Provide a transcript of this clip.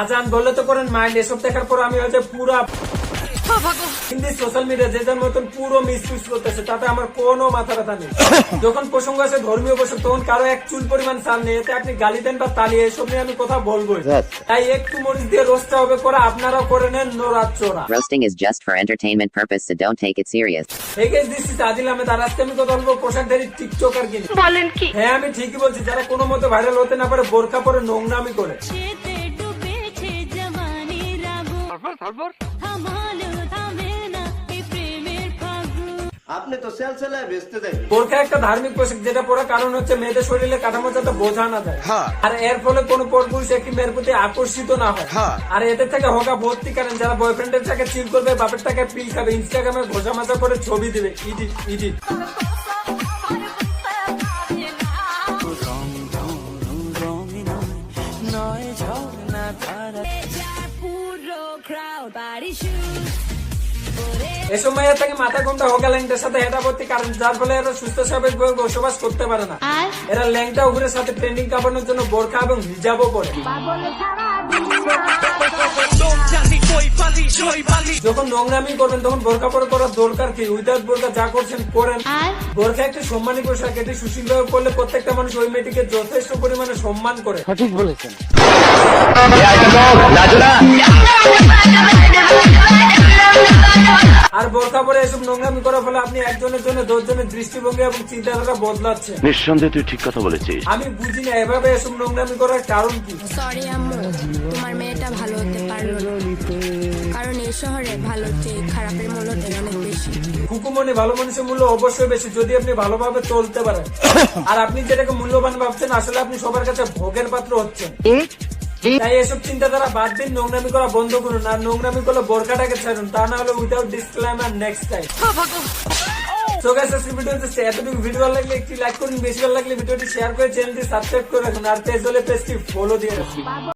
আজান বললে তো করেন মাইন্ড, এসব দেখার পর আমি হচ্ছে পুরা হিন্দি সোশ্যাল মিডিয়া যে যার মতন পুরো মিসইউজ করতেছে, তাতে আমার কোনো মাথা ব্যথা নেই। যখন প্রসঙ্গ আছে ধর্মীয় বসে, তখন কারো এক চুল পরিমাণ চাল নেই, এতে আপনি গালি দেন বা তালিয়ে এসব নিয়ে আমি কথা বলবোই। তাই একটু মরিচ দিয়ে রোস্টটা হবে করা, আপনারাও করে নেন নোরাত চোরা। Roasting is just for entertainment purpose, so don't take it serious. Hey guys, this is Adil Ahmed, আর আজকে আমি কথা বলবো পোশাকধারী টিকটকার কিনে। বলেন কি? হ্যাঁ আমি ঠিকই বলছি, যারা কোনো মতে ভাইরাল হতে না পারে বোরকা পরে নোংরামি করে। আপনি তো সেলসেলায় বেচতে দেন। বোরকা একটা ধার্মিক পোশাক, যেটা পরা কারণ হচ্ছে মেয়েদের শরীরে কাঠামো যাতে বোঝা না যায়, আর এর ফলে কোনো পরপুরুষ একটি মেয়ের প্রতি আকর্ষিত না হয়। আর এদের থেকে হোকা ভর্তি করেন যারা বয়ফ্রেন্ডের টাকা চিল করবে, বাপের টাকা পিল খাবে, ইনস্টাগ্রামে ঘোষা মাজা করে ছবি দিবে, ইডিট ইডিট। এসব মেয়ের থেকে মাথা ঘুমটা হোকা ল্যাংটার সাথে হেঁটা ভর্তি কারণ, যার ফলে এরা সুস্থ স্বাভাবিক ভাবে বসবাস করতে পারে না। এরা ল্যাংটা উগুরের সাথে ট্রেন্ডিং কাটানোর জন্য বোরকা এবং হিজাবও পরে। যখন নোংরামি করবেন তখন বোরকা পরে করার দরকার কি? উইদাউট বোরকা যা করছেন করেন। বোরকা একটি সম্মানী পোশাক, এটি সুশীলভাবে করলে প্রত্যেকটা মানুষ ওই মেয়েটিকে যথেষ্ট পরিমাণে সম্মান করে। সঠিক বলেছেন। আর বোরকা পরে এসব নোংরামি করার ফলে আপনি একজনের জন্য 10 জনের দৃষ্টিভঙ্গি এবং চিন্তাধারা বদলাচ্ছেন। নিঃসন্দেহে তুই ঠিক কথা বলেছিস। আমি বুঝি না এভাবে এসব নোংরামি করার কারণ কি। সরি আম্মু, তোমার মেয়েটা ভালো হতে পারলো না, কারণ এই শহরে ভালো চেয়ে খারাপের মূল্য অনেক বেশি। হুকুমনি ভালো মানুষের মূল্য অবশ্যই বেশি যদি আপনি ভালোভাবে চলতে পারেন। আর আপনি যেটাকে মূল্যবান ভাবছেন, আসলে আপনি সবার কাছে ভোগের পাত্র হচ্ছেন। তাই এসব চিন্তাধারা বাদ দিন, নোংরামি করা বন্ধ করুন, আর নোংরামি করলে বোরকাটাকে ছাড়ুন, তা না হলে without disclaimer next time. So guys, আজকের ভিডিও হচ্ছে এতটুকু। ভিডিও ভালো লাগলে একটি লাইক করুন, বেশি ভালো লাগলে ভিডিওটি শেয়ার করে চ্যানেলটি সাবস্ক্রাইব করে রাখুন, আর পেজ হলে পেজটি ফলো দিয়ে রাখুন।